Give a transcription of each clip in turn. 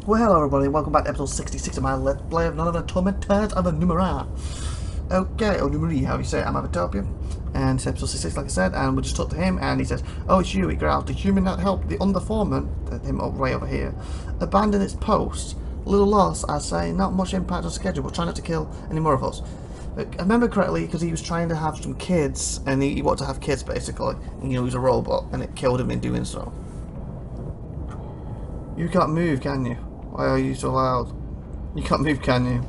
Well, hello everybody, welcome back to episode 66 of my Let's Play of none other Torment Tides of Numenera. Okay, or Numenera, how you say it, I'm IVATOPIA, and it's episode 66 like I said, and we just talked to him, and he says, oh, it's you, he growls, the human that helped the underforeman, him way over here, abandon its post. Little loss, I'd say, not much impact on schedule, but try not to kill any more of us. I remember correctly, because he was trying to have some kids, and he wanted to have kids basically, and he was a robot, and it killed him in doing so. You can't move, can you? Why are you so loud? You can't move, can you?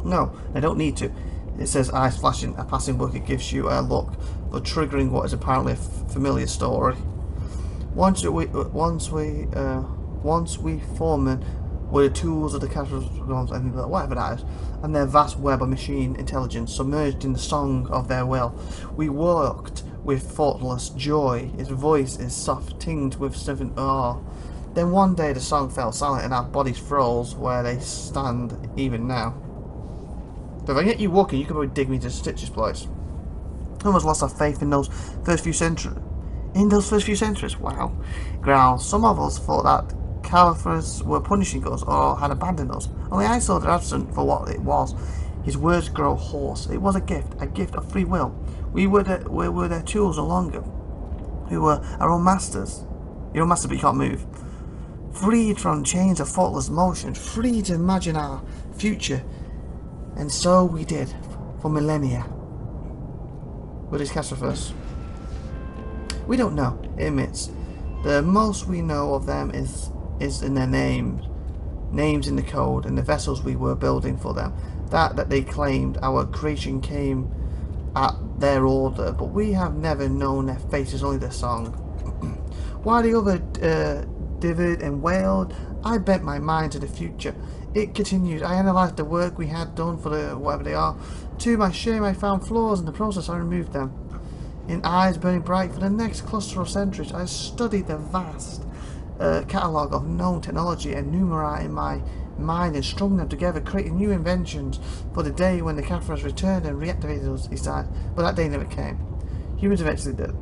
No, I don't need to. It says eyes flashing. A passing look. It gives you a look for triggering what is apparently a familiar story. Once we foremen were the tools of the catastrophes and whatever that is, and their vast web of machine intelligence submerged in the song of their will. We worked with thoughtless joy. Its voice is soft, tinged with sniffing awe. Then one day the song fell silent and our bodies froze where they stand even now. So if I get you walking, you could probably dig me to Stitch's place. I almost lost our faith in those first few centuries. Wow. Growls. Some of us thought that Caliphers were punishing us or had abandoned us. Only I saw their absence for what it was. His words grow hoarse. It was a gift of free will. We were their tools no longer. We were our own masters. Your own master, but you can't move. Freed from chains of thoughtless motion, free to imagine our future. And so we did, for millennia. What is Cassifus? We don't know, it admits. The most we know of them is in their names in the code, and the vessels we were building for them. That they claimed our creation came at their order, but we have never known their faces, only their song. While the other dithered and wailed, I bent my mind to the future. It continued. I analysed the work we had done for the whatever they are. To my shame, I found flaws in the process. I removed them. In eyes burning bright for the next cluster of centuries, I studied the vast catalogue of known technology and Numenera in my mind and strung them together, creating new inventions for the day when the Cathars returned and reactivated us, he sighed. But that day never came. Humans eventually did.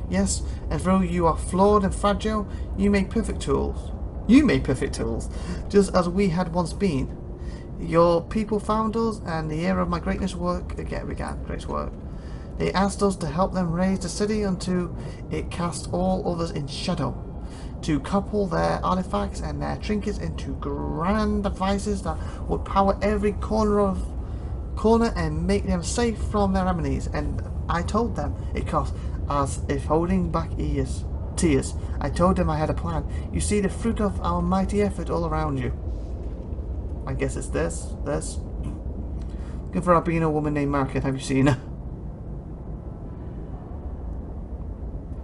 Yes, and though you are flawed and fragile, you make perfect tools. Just as we had once been. Your people found us, and the era of my greatness work again began. Great work. They asked us to help them raise the city until it cast all others in shadow, to couple their artifacts and their trinkets into grand devices that would power every corner and make them safe from their enemies. And I told them it cost. As if holding back tears, I told them I had a plan. You see the fruit of our mighty effort all around you. I guess it's this. Looking for a albino woman named Market. Have you seen her?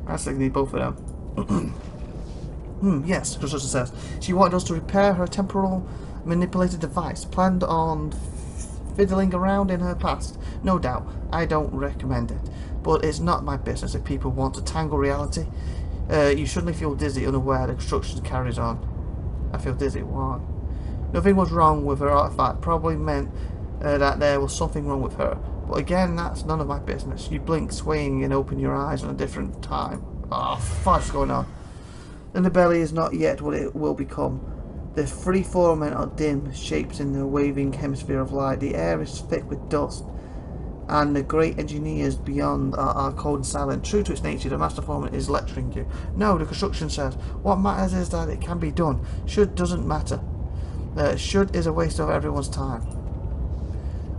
I think need both of them. Yes, Construction says. She wanted us to repair her temporal manipulated device, planned on fiddling around in her past. No doubt, I don't recommend it. But it's not my business if people want to tangle reality. You shouldn't feel dizzy, unaware the construction carries on. I feel dizzy, why? Nothing was wrong with her artifact, probably meant that there was something wrong with her. But again, that's none of my business. You blink, swaying, and open your eyes on a different time. Oh, what's going on? And the belly is not yet what it will become. The free foremen are dim shapes in the waving hemisphere of light. The air is thick with dust. And the great engineers beyond are cold and silent. True to its nature, the master foreman is lecturing you. No, the construction says. What matters is that it can be done. Should doesn't matter. Should is a waste of everyone's time.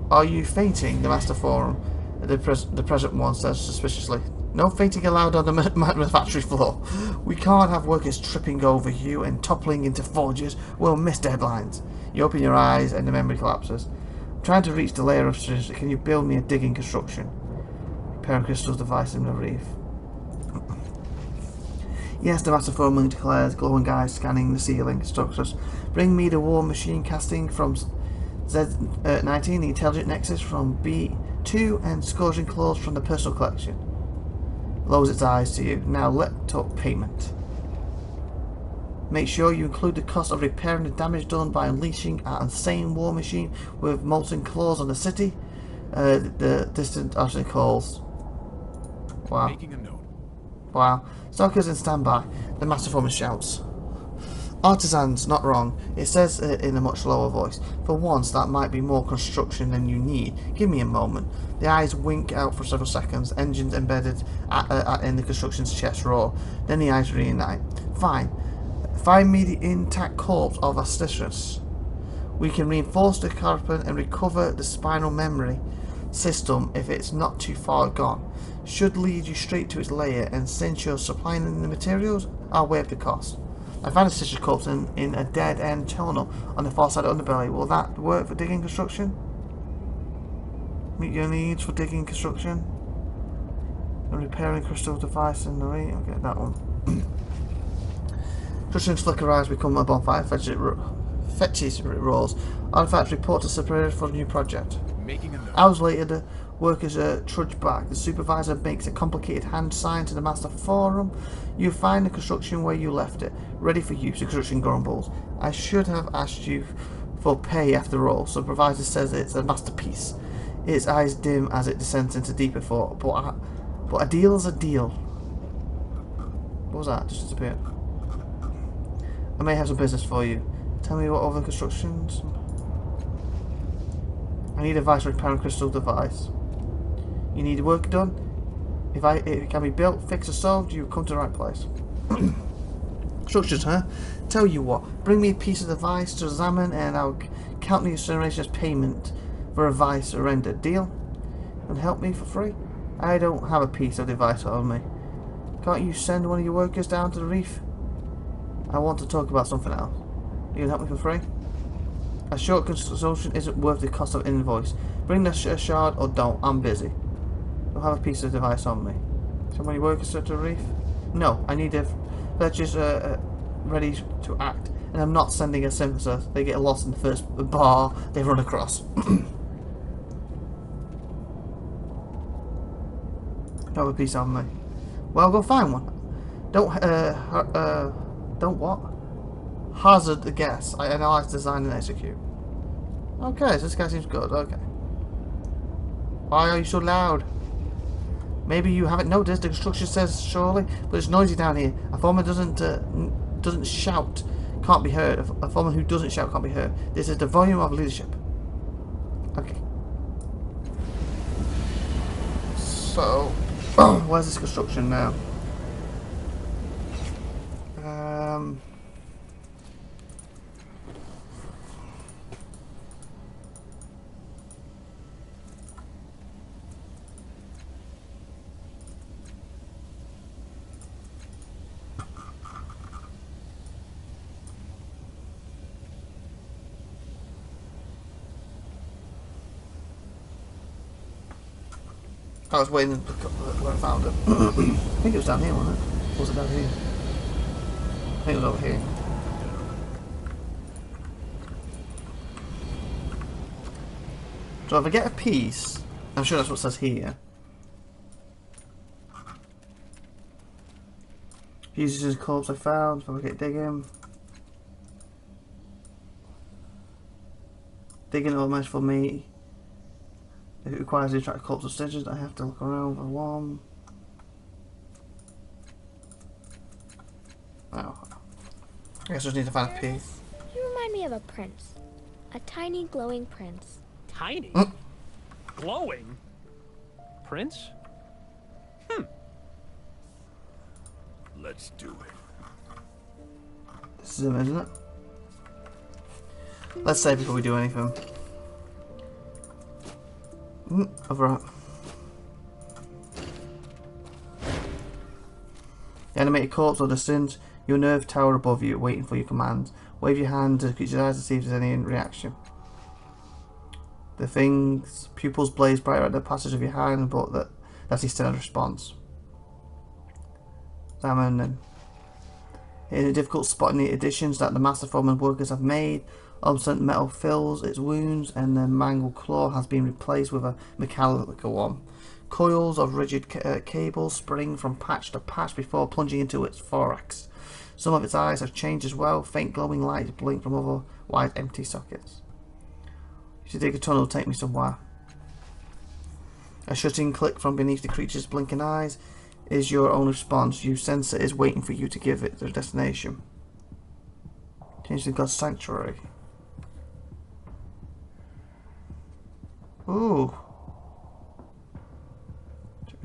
Are you fainting? The master foreman, the present one says suspiciously. No fainting allowed on the factory floor. We can't have workers tripping over you and toppling into forges. We'll miss deadlines. You open your eyes and the memory collapses. Trying to reach the layer of structures. Can you build me a digging construction? Pair of crystals device in the reef. Yes, the master foreman declares, glowing eyes scanning the ceiling structures. Bring me the war machine casting from Z19, the intelligent nexus from B2, and scourging claws from the personal collection. Lowers its eyes to you. Now let talk payment. Make sure you include the cost of repairing the damage done by unleashing an insane war machine with molten claws on the city. The distant arsenal calls. Wow. Making a note. Wow. Stalkers in standby. The master foreman shouts. Artisans, not wrong. It says it in a much lower voice. For once, that might be more construction than you need. Give me a moment. The eyes wink out for several seconds. Engines embedded in the construction's chest roar. Then the eyes reunite. Fine. Find me the intact corpse of Astistrus. We can reinforce the carapace and recover the spinal memory system if it's not too far gone. Should lead you straight to its lair, and since you're supplying the materials, I'll waive the cost. I found a sister's corpse in a dead-end tunnel on the far side of the underbelly. Will that work for digging construction? Meet your needs for digging construction? And repairing crystal device in the way. Okay, that one. Construction flicker eyes become a bonfire. Fetches roars. Artifacts report to superior for a new project. Hours later, the workers trudge back. The supervisor makes a complicated hand sign to the master forum. You find the construction where you left it, ready for use. The construction grumbles. I should have asked you for pay after all. Supervisor says it's a masterpiece. Its eyes dim as it descends into deeper thought. But a deal is a deal. What was that? Just disappeared. I may have some business for you. Tell me what other constructions. I need advice on repairing crystal device. You need work done? If it can be built, fixed or solved, you come to the right place. Structures, huh? Tell you what, bring me a piece of device to examine and I'll count the incineration as payment for a device surrendered. Deal? And help me for free? I don't have a piece of device on me. Can't you send one of your workers down to the reef? I want to talk about something else. You can help me for free? A short consultation isn't worth the cost of invoice. Bring the shard or don't. I'm busy. Don't have a piece of device on me. So many workers to the reef? No, I need a purchase ready to act. And I'm not sending a synthesis. They get lost in the first bar they run across. Don't have a piece on me. Well, go find one. Don't what? Hazard the guess. I analyze, design, and execute. Okay, so this guy seems good. Okay. Why are you so loud? Maybe you haven't noticed. The construction says surely, but it's noisy down here. A foreman doesn't shout, can't be heard. A foreman who doesn't shout can't be heard. This is the volume of leadership. Okay. So, where's this construction now? I was waiting where I found it. I think it was down here, wasn't it? Or was it down here? I think it was over here. So if I get a piece, I'm sure that's what it says here. Uses his corpse I found, if I get digging. Digging almost for me. If it requires to attract corpse of stitches, I have to look around for one. Oh. I guess I just need to find a piece. You remind me of a prince. A tiny glowing prince. Tiny? Glowing? Prince? Let's do it. This is him, isn't it? Let's save before we do anything. Over up. The animated corpse or the sins, your nerve tower above you, waiting for your commands. Wave your hand to creature's eyes to see if there's any reaction. The thing's pupils blaze brighter at the passage of your hand, but that's his standard response. Examine them. In a difficult spot in the additions that the master foreman workers have made, obstinate metal fills its wounds, and the mangled claw has been replaced with a mechanical one. Coils of rigid cables spring from patch to patch before plunging into its thorax. Some of its eyes have changed as well. Faint glowing lights blink from otherwise empty sockets. You should dig a tunnel to take me somewhere. A shutting click from beneath the creature's blinking eyes. is your own response. You sense it is waiting for you to give it the destination. Change to God's Sanctuary. Ooh.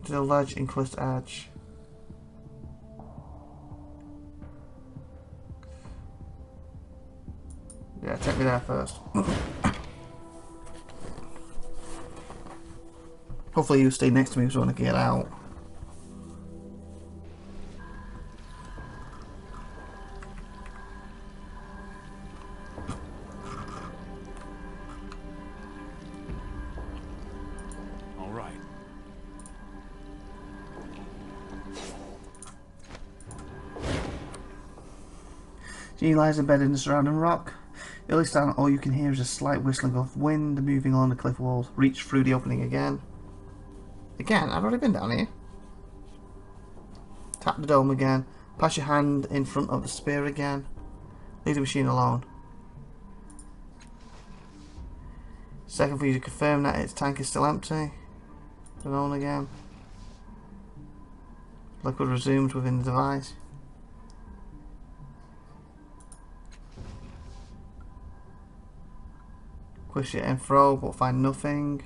To the ledge in Cliff's Edge. Yeah, take me there first. Hopefully you stay next to me so when I get out. All right. Jean lies embedded in the surrounding rock. Early stand, all you can hear is a slight whistling of wind moving along the cliff walls. Reach through the opening again. Again? I've already been down here. Tap the dome again. Pass your hand in front of the spear again. Leave the machine alone. Second for you to confirm that its tank is still empty. Turn on again. Liquid resumes within the device. Push it and throw, but find nothing.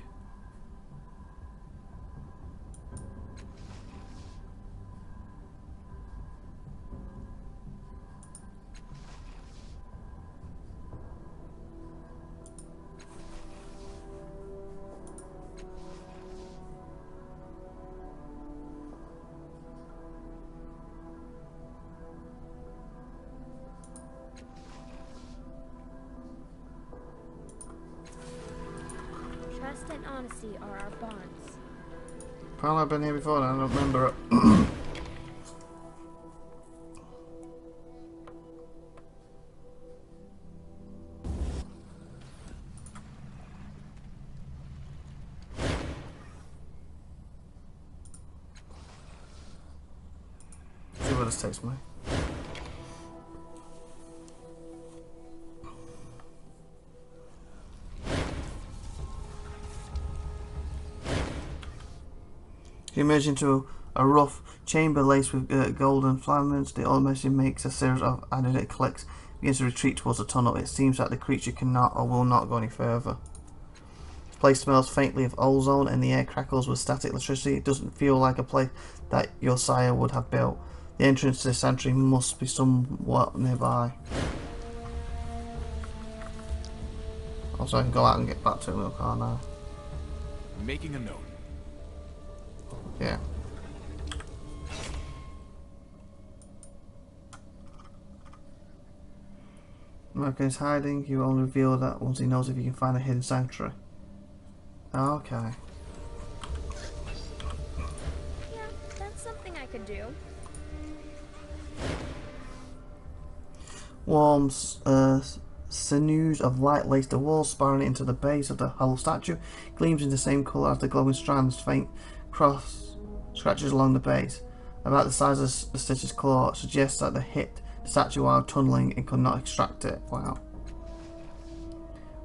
Trust and honesty are our bonds. Probably I've been here before and I don't remember it. See where this takes me. You emerge into a rough chamber laced with golden filaments. The automation makes a series of energetic clicks. Begins to retreat towards the tunnel. It seems that the creature cannot or will not go any further. This place smells faintly of ozone and the air crackles with static electricity. It doesn't feel like a place that your sire would have built. The entrance to the sanctuary must be somewhat nearby. Also, I can go out and get back to the little car now. Making a note. Yeah. American is hiding. You will only reveal that once he knows if you can find a hidden sanctuary. Okay. Yeah, that's something I could do. Warm sinews of light lace the walls, spiraling into the base of the hollow statue. Gleams in the same colour as the glowing strands. Faint cross scratches along the base, about the size of the stitch's claw, suggests that they hit the statue while tunneling and could not extract it. Wow.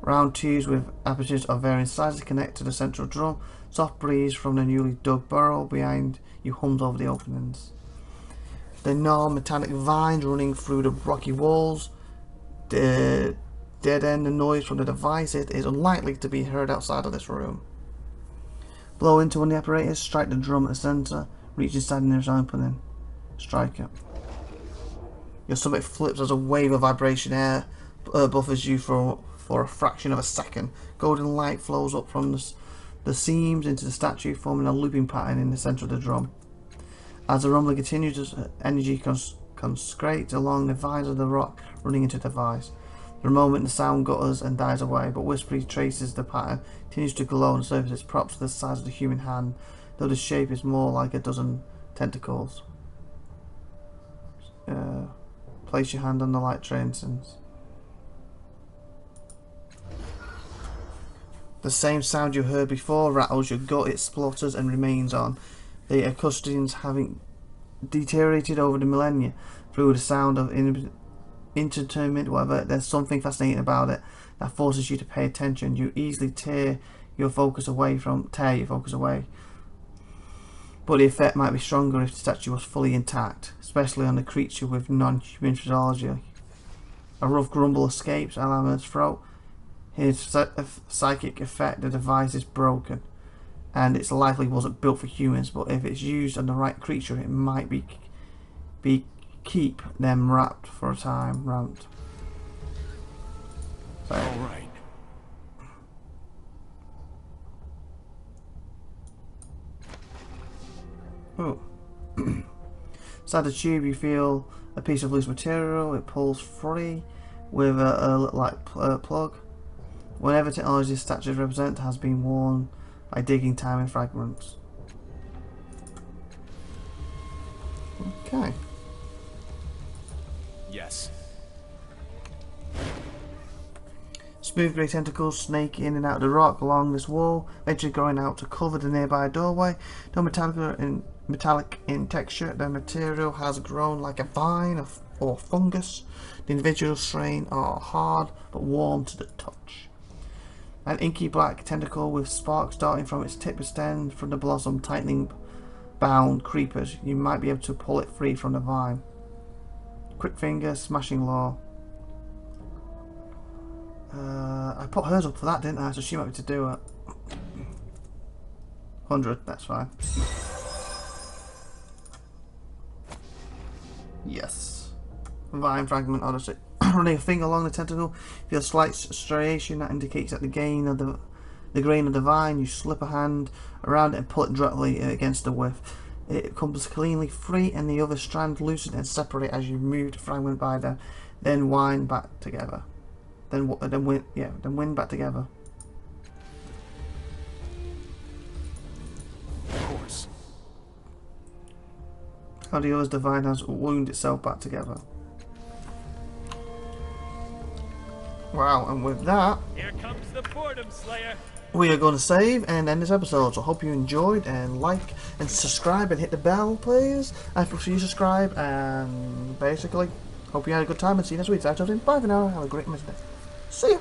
Round tubes with apertures of varying sizes connect to the central drum. Soft breeze from the newly dug burrow behind you hums over the openings. The non-metallic vines running through the rocky walls dead end the noise from the device. It is unlikely to be heard outside of this room. Blow into one of the apparatus, strike the drum at the centre, reach inside the nearest opening. Strike it. Your stomach flips as a wave of vibration air buffers you for a fraction of a second. Golden light flows up from the seams into the statue, forming a looping pattern in the centre of the drum. As the rumbling continues, energy consecrates along the vines of the rock, running into the device. For a moment the sound gutters and dies away, but Whispery traces the pattern, continues to glow on the surface. Its props to the size of the human hand, though the shape is more like a dozen tentacles. Place your hand on the light transients. The same sound you heard before rattles your gut. It splutters and remains on. The acoustics having deteriorated over the millennia through the sound of entertainment, whatever. There's something fascinating about it that forces you to pay attention. You easily tear your focus away. but the effect might be stronger if the statue was fully intact, especially on a creature with non-human physiology. A rough grumble escapes Alamer's throat. His psychic effect, the device is broken, and it's likely wasn't built for humans, but if it's used on the right creature, it might be keep them wrapped for a time. Ramped. So, All right. oh. Inside the tube you feel a piece of loose material. It pulls free with a like plug. Whenever technology statues represent has been worn by digging time in fragments. Okay. Yes. Smooth grey tentacles snake in and out of the rock along this wall, eventually growing out to cover the nearby doorway. Though metallic in texture, the material has grown like a vine or fungus. The individual strain are hard but warm to the touch. An inky black tentacle with sparks darting from its tip extend from the blossom, tightening bound creepers. You might be able to pull it free from the vine. Quick finger, smashing law. I put hers up for that, didn't I? So she might be to do it. 100, that's fine. Yes. Vine fragment odyssey. Running a finger along the tentacle, feel a slight striation that indicates that the grain of the vine. You slip a hand around it and pull it directly against the width. It comes cleanly free, and the other strand loosen and separate as you move the fragment by them. Then wind back together. Then wind back together. Of course. How the other's divine has wound itself back together. Wow, and with that, Here comes the boredom slayer. we are going to save and end this episode. So I hope you enjoyed, and like and subscribe and hit the bell, please. I appreciate you subscribe, and basically, hope you had a good time and see you next week. So, bye for now. Have a great day. See ya.